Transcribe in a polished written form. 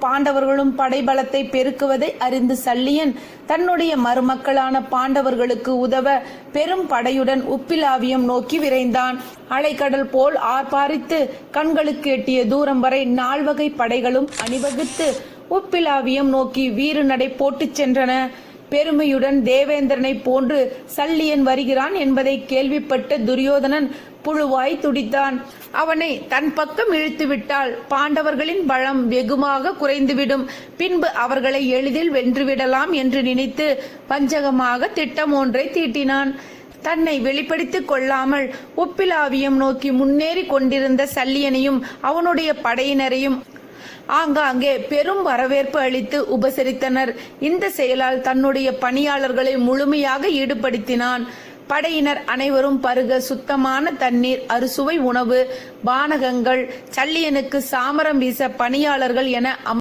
பாண்டவர்களும் படைபலத்தை பெருக்குவதை அறிந்து சல்லியன் தன்னுடைய மருமக்களான பாண்டவர்களுக்கு உதவ பெரும் படையுடன் உப்பிலாவியம் நோக்கி விரைந்தான். அலைக்கடல் போல் ஆர்ப்பாரித்து கண்களுக்கு எட்டிய தூரம் வரை 4 வகை படைகளும் அணிவகுத்து உப்பிலாவியம் நோக்கி வீறு நடை போட்டுச் சென்றன. பெருமையுடன் தேவேந்திரனை போன்று சல்லியன் வருகிறான் என்பதை கேள்விப்பட்ட துரியோதனன் புழுவாய் துடித்தான். அவனை தன் பக்கம் இழுத்துவிட்டால் பாண்டவர்களின் பலம் வெகுமாக குறைந்துவிடும். பின்பு அவர்களை எளிதில் வென்றுவிடலாம் என்று நினைத்து வஞ்சகமாக திட்டம் ஒன்றை தீட்டினான். தன்னை வெளிப்படுத்திக் கொள்ளாமல் உப்பிலாவியம் நோக்கி முன்னேறி கொண்டிருந்த சல்லியனையும் அவனுடைய படையினரையும் ஆங்காங்கே பெரும் வரவேற்பு அளித்து உபசரித்தனர். இந்த செயலால் தன்னுடைய பணியாளர்களை முழுமையாக ஈடுபடுத்தினான். படையினர் அனைவரும் பருக சுத்தமான தண்ணீர், அறுசுவை உணவு, பானகங்கள், சல்லியனுக்கு சாமரம் வீச பணியாளர்கள் என